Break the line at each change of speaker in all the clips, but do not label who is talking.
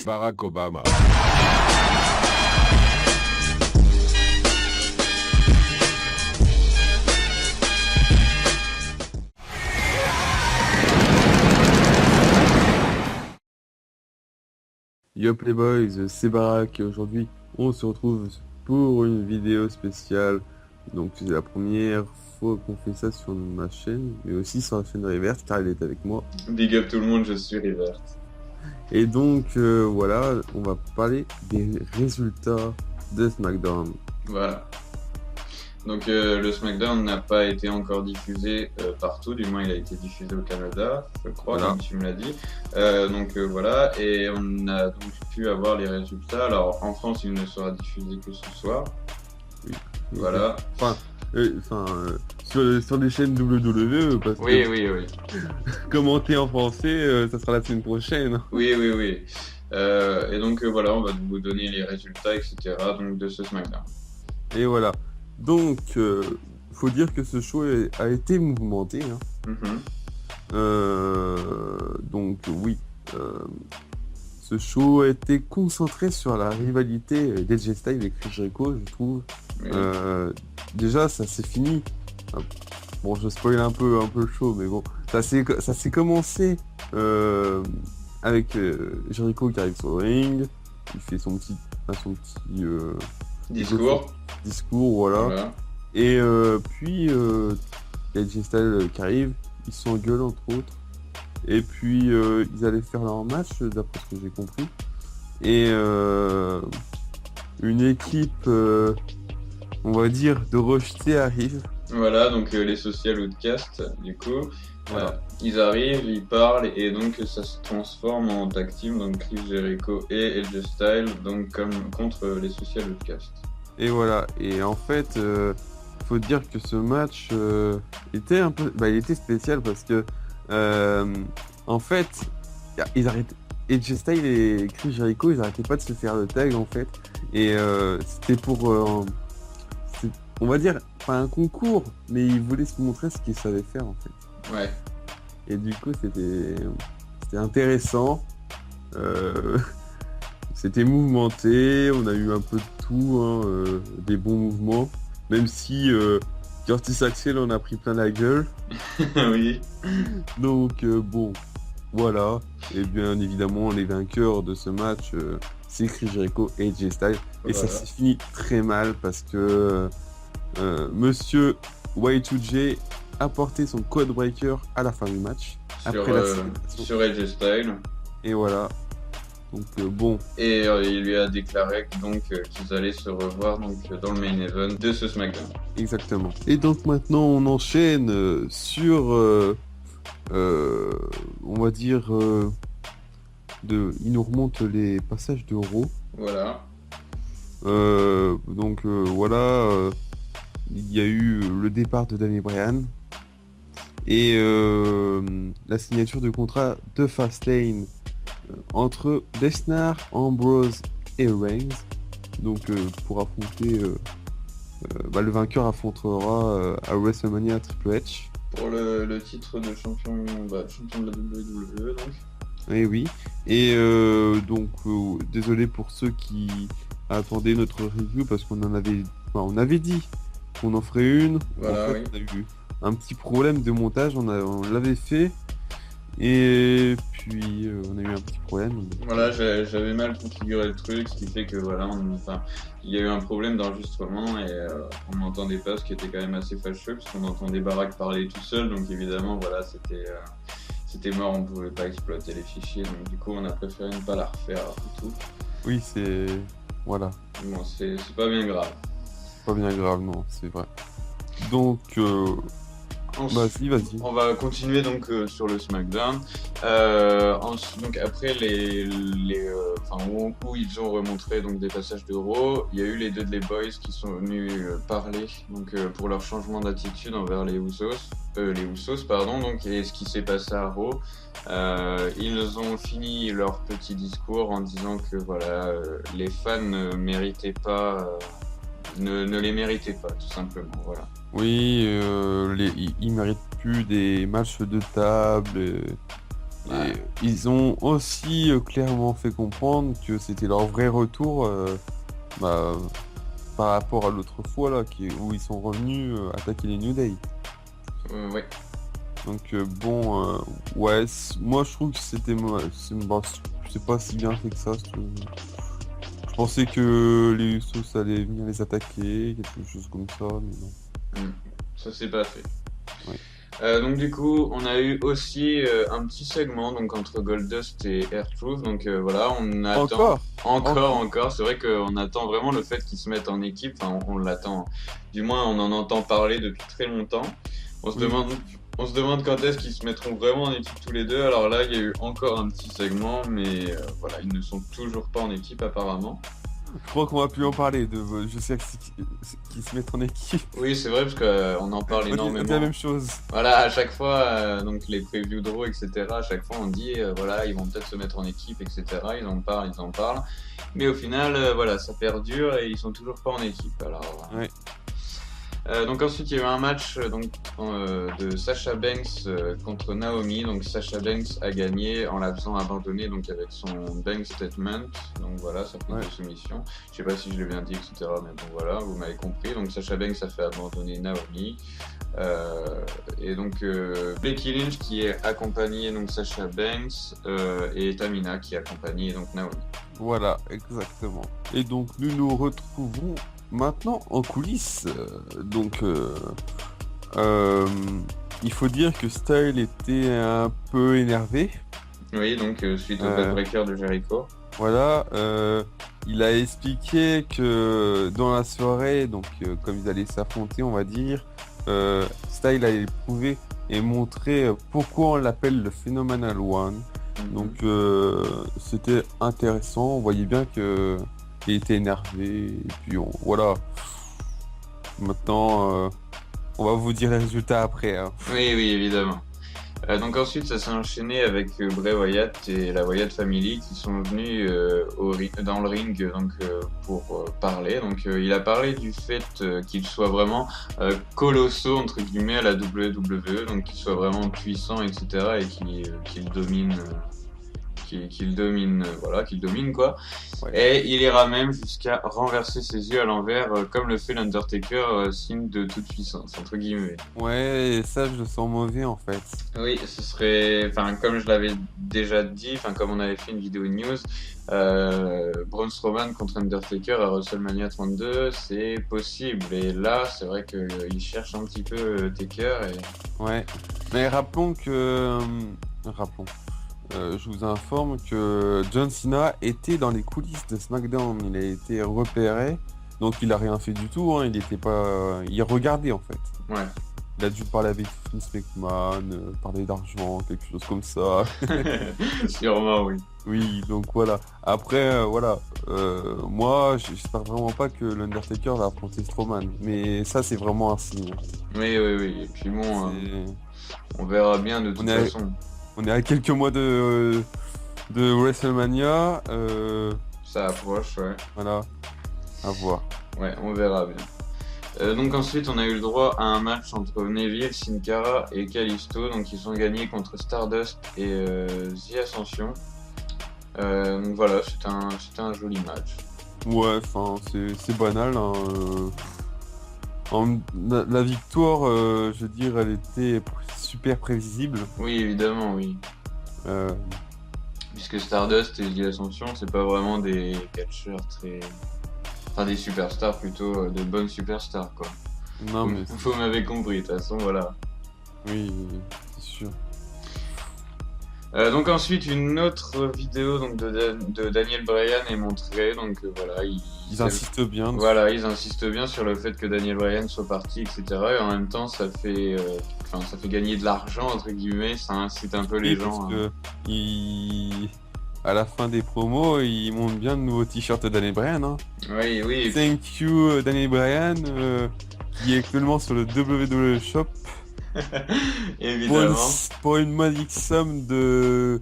Barack Obama.
Yup les boys, c'est Barack et aujourd'hui on se retrouve pour une vidéo spéciale. Donc c'est la première fois qu'on fait ça sur ma chaîne, mais aussi sur la chaîne de Rivert car il est avec moi.
Big up tout le monde, je suis Rivert.
Et donc voilà, on va parler des résultats de SmackDown.
Voilà. Donc le SmackDown n'a pas été encore diffusé partout, du moins il a été diffusé au Canada, je crois,
Voilà.
comme tu me l'as dit. Voilà, et on a donc pu avoir les résultats. Alors en France, il ne sera diffusé que ce soir.
Oui.
Voilà.
Sur les chaînes WWE, parce
Oui,
que
oui.
commenter en français, ça sera la semaine prochaine.
Oui. Et donc voilà, on va vous donner les résultats, etc. donc de ce SmackDown.
Et voilà. Donc, faut dire que ce show a été mouvementé. Hein.
Mhm.
Donc, oui. Ce show a été concentré sur la rivalité d'AJ Styles et Chris Jericho, je trouve.
Oui.
Déjà, ça s'est fini. Bon, je spoil un peu le show, mais bon. Ça s'est commencé avec Jericho qui arrive sur le ring. Il fait son petit discours, voilà. Et puis, il y a AJ Styles qui arrive, ils s'engueulent entre autres. Et puis, ils allaient faire leur match, d'après ce que j'ai compris. Et une équipe, on va dire, de rejetés arrive.
Voilà, donc les Social Outcasts, du coup,
Voilà.
ils arrivent, ils parlent, et donc ça se transforme en tag team, donc Chris Jericho et AJ Styles, donc contre les Social Outcasts.
Et voilà. Et en fait, faut dire que ce match était un peu, il était spécial parce que, en fait, ils arrêtaient. AJ Styles et Chris Jericho, ils arrêtaient pas de se faire le tag en fait. Et c'était pour, on va dire, pas un concours, mais ils voulaient se montrer ce qu'ils savaient faire en fait.
Ouais.
Et du coup, c'était intéressant. C'était mouvementé, on a eu un peu de tout, hein, des bons mouvements. Même si Curtis Axel en a pris plein la gueule.
Oui.
Donc bon, voilà. Et bien évidemment, les vainqueurs de ce match, c'est Chris Jericho et AJ Styles. Et
Voilà.
ça s'est fini très mal parce que Monsieur Y2J a porté son code breaker à la fin du match.
Sur AJ Styles.
Et voilà. Donc bon.
Et il lui a déclaré qu'ils allaient se revoir dans le main event de ce SmackDown.
Exactement. Et donc maintenant on enchaîne sur, on va dire, il nous remonte les passages de Raw.
Voilà.
Voilà, il y a eu le départ de Daniel Bryan et la signature de contrat de Fastlane entre Lesnar, Ambrose et Reigns. Donc pour affronter, le vainqueur affrontera à WrestleMania Triple H.
Pour le titre de champion de la WWE donc.
Et oui. Et désolé pour ceux qui attendaient notre review parce qu'on on avait dit qu'on en ferait une.
Voilà,
en fait,
oui.
on a eu un petit problème de montage, on l'avait fait. Et puis on a eu un petit problème.
Voilà, j'avais mal configuré le truc, ce qui fait que voilà, il y a eu un problème d'enregistrement et on n'entendait pas, ce qui était quand même assez fâcheux parce qu'on entendait Barack parler tout seul, donc évidemment voilà, c'était mort, on pouvait pas exploiter les fichiers, donc du coup on a préféré ne pas la refaire et tout.
Oui, c'est... Voilà.
Bon, c'est pas bien grave.
Pas bien grave, non, c'est vrai. Donc... Vas-y.
On va continuer donc sur le SmackDown. Donc après où ils ont remontré donc des passages de Raw, il y a eu les Dudley Boys qui sont venus parler donc pour leur changement d'attitude envers les Usos, donc, et ce qui s'est passé à Raw. Ils ont fini leur petit discours en disant que voilà, les fans ne méritaient pas, ne les méritaient pas tout simplement, voilà.
Oui, ils méritent plus des matchs de table
Ouais.
Et ils ont aussi clairement fait comprendre que c'était leur vrai retour bah, par rapport à l'autre fois là, où ils sont revenus attaquer les New Day.
Ouais.
Donc ouais, moi je trouve que bah, c'est pas si bien fait que ça. Je pensais que les Usos allaient venir les attaquer, quelque chose comme ça, mais non.
Ça c'est pas fait.
Ouais.
Donc du coup, on a eu aussi un petit segment donc entre Goldust et R-Truth. Donc voilà, on attend encore. C'est vrai qu'on attend vraiment le fait qu'ils se mettent en équipe. Enfin, on l'attend. Du moins, on en entend parler depuis très longtemps. On se
Oui.
demande quand est-ce qu'ils se mettront vraiment en équipe tous les deux. Alors là, il y a eu encore un petit segment, mais voilà, ils ne sont toujours pas en équipe apparemment.
Je crois qu'on va plus en parler je sais qu'ils se mettent en équipe.
Oui, c'est vrai parce qu'on en parle
On dit
énormément.
la même chose.
Voilà, à chaque fois, donc les preview draw, etc., à chaque fois on dit, voilà, ils vont peut-être se mettre en équipe, etc., ils en parlent. Mais au final, voilà, ça perdure et ils sont toujours pas en équipe. Alors,
Ouais.
donc ensuite, il y a eu un match de Sasha Banks contre Naomi. Donc Sasha Banks a gagné en la faisant abandonner donc avec son Bank Statement. Donc voilà, ça fait de soumission. Je sais pas si je l'ai bien dit, etc. Mais bon voilà, vous m'avez compris. Donc Sasha Banks a fait abandonner Naomi. Et donc Becky Lynch qui est accompagnée donc Sasha Banks et Tamina qui est accompagnée donc Naomi.
Voilà, exactement. Et donc nous retrouvons maintenant en coulisses. Il faut dire que Style était un peu énervé.
Oui, donc suite au backbreaker de Jericho.
Voilà, il a expliqué que dans la soirée, donc comme ils allaient s'affronter, on va dire, Style allait prouver et montrer pourquoi on l'appelle le Phenomenal One. Donc c'était intéressant, on voyait bien que il était énervé, et puis voilà. Maintenant, on va vous dire les résultats après. Hein.
Oui, évidemment. Donc ensuite, ça s'est enchaîné avec Bray Wyatt et la Wyatt Family qui sont venus dans le ring donc, pour parler. Donc il a parlé du fait qu'il soit vraiment colossaux entre guillemets à la WWE, donc qu'il soit vraiment puissant, etc. et qu'il domine. Qu'il domine quoi. Ouais. Et il ira même jusqu'à renverser ses yeux à l'envers comme le fait l'Undertaker, signe de toute puissance entre guillemets.
Ouais, et ça je le sens mauvais en fait.
Oui, ce serait, enfin comme je l'avais déjà dit, enfin comme on avait fait une vidéo news, Braun Strowman contre Undertaker à WrestleMania 32, c'est possible. Et là, c'est vrai qu'il cherche un petit peu Taker. Et...
Ouais, mais rappelons. Je vous informe que John Cena était dans les coulisses de SmackDown. Il a été repéré, donc il a rien fait du tout. Hein. Il était pas, il regardait en fait.
Ouais.
Il a dû parler avec Vince McMahon, parler d'argent, quelque chose comme ça.
Sûrement, oui.
Oui, donc voilà. Après, voilà. Moi, j'espère vraiment pas que l'Undertaker va affronter Strowman. Mais ça, c'est vraiment un signe.
Oui. Et puis bon, on verra bien de toute façon.
On est à quelques mois de WrestleMania.
Ça approche, ouais.
Voilà, à voir.
Ouais, on verra bien. Donc ensuite, on a eu le droit à un match entre Neville, Sin Cara et Kalisto. Donc ils ont gagné contre Stardust et The Ascension. Donc voilà, c'était un joli match.
Ouais, enfin, c'est banal. Hein, la victoire, je veux dire, elle était super prévisible.
Oui, évidemment, oui. Puisque Stardust et The Ascension, c'est pas vraiment des catcheurs très... Enfin, des superstars plutôt, de bonnes superstars, quoi.
Non, mais...
Vous m'avez compris, de toute façon, voilà.
Oui, c'est sûr.
Donc ensuite, une autre vidéo donc, de Daniel Bryan est montrée, donc voilà.
Ils insistent bien.
Voilà, ils insistent bien sur le fait que Daniel Bryan soit parti, etc. Et en même temps, ça fait gagner de l'argent, entre guillemets, ça incite un peu les gens.
Parce que à la fin des promos, ils montrent bien de nouveaux t-shirts de Daniel Bryan. Hein.
Oui.
Thank you Daniel Bryan, qui est actuellement sur le WWE Shop.
Évidemment.
Pour une modique somme de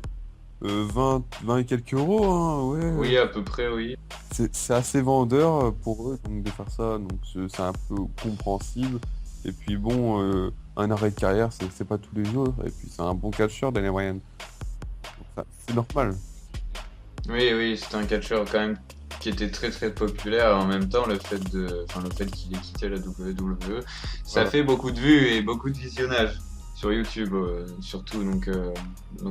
20 et quelques euros, hein, ouais.
Oui, à peu près, oui.
C'est assez vendeur pour eux donc, de faire ça, donc c'est un peu compréhensible. Et puis bon, un arrêt de carrière, c'est pas tous les jours. Et puis c'est un bon catcheur, Daniel Bryan. Enfin, c'est normal.
Oui, oui, c'est un catcheur quand même qui était très très populaire. En même temps, le fait qu'il ait quitté la WWE, ça
Voilà.
fait beaucoup de vues et beaucoup de visionnages sur YouTube, surtout. Donc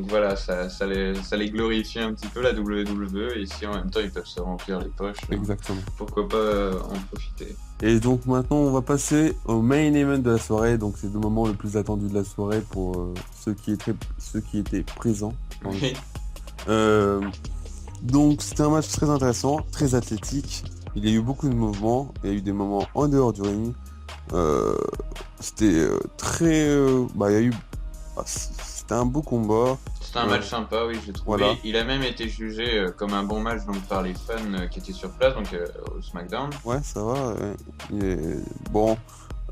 voilà, ça les glorifie un petit peu la WWE. Et si en même temps ils peuvent se remplir les poches,
Exactement.
pourquoi pas en profiter.
Et donc maintenant, on va passer au main event de la soirée. Donc c'est le moment le plus attendu de la soirée pour ceux qui étaient présents.
Oui,
Euh, donc c'était un match très intéressant, très athlétique. Il y a eu beaucoup de mouvements, il y a eu des moments en dehors du ring. Euh, il y a eu, c'était un beau combat.
c'était un match sympa, oui, j'ai trouvé.
Voilà.
Il a même été jugé comme un bon match donc, par les fans qui étaient sur place, donc au SmackDown.
Ouais, ça va. Ouais. Bon,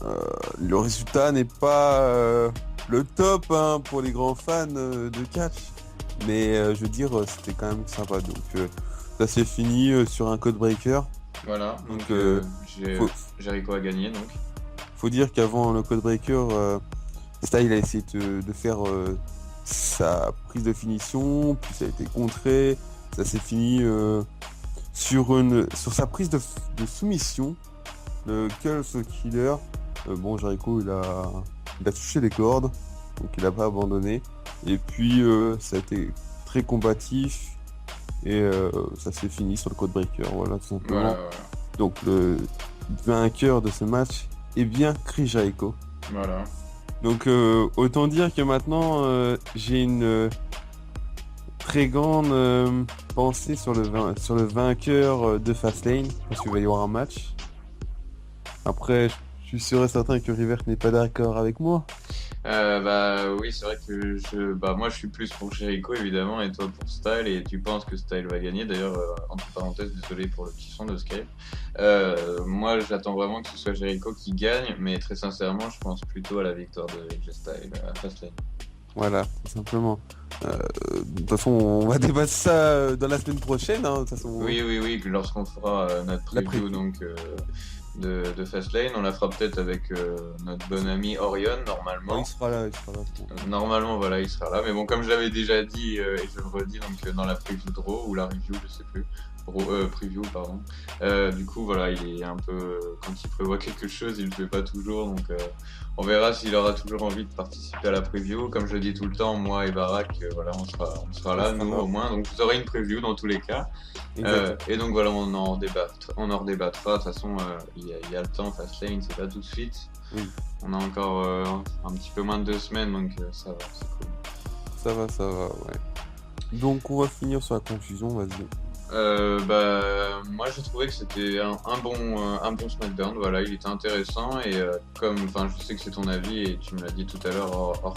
euh, le résultat n'est pas le top hein, pour les grands fans de catch, mais je veux dire, c'était quand même sympa. Donc, ça s'est fini sur un code breaker.
Voilà,
Donc,
donc
faut,
Jericho a gagné donc.
faut dire qu'avant le code breaker, Style a essayé de faire sa prise de finition, puis ça a été contré. Ça s'est fini sur sa prise de soumission. Le Soul Killer, bon, Jericho, il a touché les cordes, donc il n'a pas abandonné. Et puis, ça a été très combatif, et ça s'est fini sur le code breaker, voilà, tout simplement.
Voilà, voilà.
Donc, le vainqueur de ce match est bien Chris Jericho.
Voilà.
Donc, autant dire que maintenant, j'ai une très grande pensée sur sur le vainqueur de Fastlane, parce qu'il va y avoir un match. Après, je suis sûr et certain que Rivert n'est pas d'accord avec moi.
Bah oui, c'est vrai que moi je suis plus pour Jericho évidemment et toi pour Style et tu penses que Style va gagner. D'ailleurs, entre parenthèses, désolé pour le petit son de Skype. Moi j'attends vraiment que ce soit Jericho qui gagne, mais très sincèrement, je pense plutôt à la victoire de AJ Styles à Fastlane.
Voilà, tout simplement. De toute façon, on va débattre ça dans la semaine prochaine. Hein, de toute façon,
Oui, oui, oui, que lorsqu'on fera notre
La
preview
preview.
donc de Fastlane, on la fera peut-être avec notre bon ami Orion
Oh,
normalement.
il sera là, il sera là.
Normalement, voilà, il sera là. Mais bon, comme je l'avais déjà dit, et je le redis donc, dans la preview de Raw, ou la review, je sais plus. Preview, pardon. Du coup, voilà, il est un peu. Quand il prévoit quelque chose, il le fait pas toujours. Donc, on verra s'il aura toujours envie de participer à la preview. Comme je le dis tout le temps, moi et Barak, voilà, on sera là, nous, au moins. Donc, vous aurez une preview dans tous les cas.
Exactement.
Et donc, voilà, on en redébattra. De toute façon, il y a le temps. Fastlane, c'est pas tout de suite.
Oui,
On a encore un petit peu moins de 2 semaines, donc ça va, c'est cool.
ça va, ouais. Donc, on va finir sur la confusion, vas-y.
Moi j'ai trouvé que c'était un bon SmackDown, voilà, il était intéressant et enfin je sais que c'est ton avis et tu me l'as dit tout à l'heure hors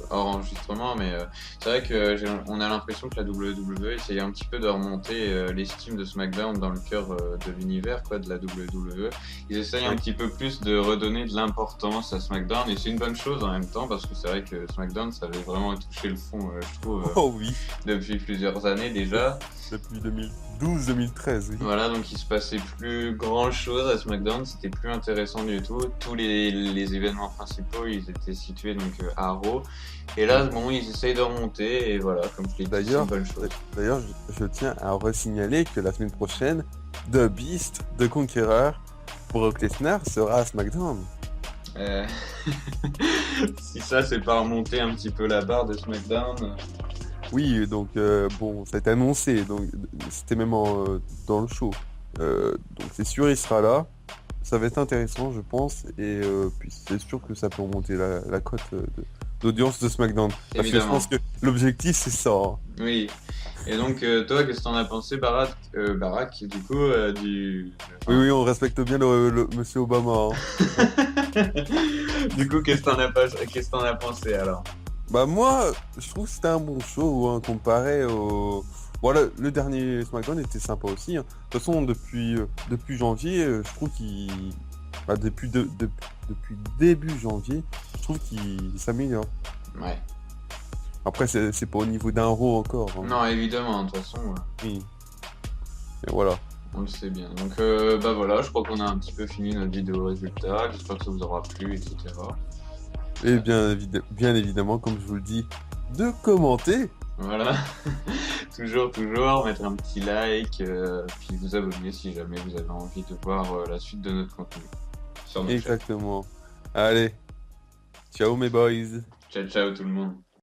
enregistrement, mais c'est vrai que on a l'impression que la WWE essayait un petit peu de remonter l'estime de SmackDown dans le cœur de l'univers quoi, de la WWE. Ils essayent un
Oui.
petit peu plus de redonner de l'importance à SmackDown et c'est une bonne chose en même temps parce que c'est vrai que SmackDown ça avait vraiment touché le fond, je trouve,
Oh oui,
depuis plusieurs années déjà.
depuis 2012-2013, oui.
Voilà, donc il se passait plus grand chose à SmackDown, c'était plus intéressant du tout. Tous les événements principaux, ils étaient situés donc à Raw. Et là, bon, ils essayent de remonter, et voilà, comme je l'ai dit, c'est une
D'ailleurs,
bonne chose.
d'ailleurs, je tiens à resignaler que la semaine prochaine, The Beast, The Conqueror, pour Brock Lesnar sera à SmackDown.
Euh, Si ça, c'est pas remonter un petit peu la barre de SmackDown.
Oui, donc bon, ça a été annoncé, donc c'était même dans le show. Donc c'est sûr, il sera là. Ça va être intéressant, je pense, et puis c'est sûr que ça peut remonter la cote d'audience de SmackDown. Parce que je
Évidemment.
pense que l'objectif c'est ça. Hein.
Oui. Et donc, toi, qu'est-ce que t'en as pensé, Barack, du coup,
Oui, oui, on respecte bien le Monsieur Obama. Hein.
Du coup, qu'est-ce que t'en as pensé alors?
Bah moi, je trouve que c'était un bon show hein, comparé au... Voilà, le dernier SmackDown était sympa aussi. Hein. De toute façon, depuis janvier, je trouve qu'il... Bah, depuis début janvier, je trouve qu'il s'améliore.
Ouais.
Après, c'est pas au niveau d'un Raw encore. Hein.
Non, évidemment, de toute façon,
Oui. Et voilà.
on le sait bien. Donc, voilà, je crois qu'on a un petit peu fini notre vidéo résultat. J'espère que ça vous aura plu, etc.
Et bien évidemment, comme je vous le dis, de commenter.
Voilà, toujours, mettre un petit like, puis vous abonner si jamais vous avez envie de voir la suite de notre contenu sur notre chaîne.
Exactement. Allez, ciao mes boys.
Ciao, ciao tout le monde.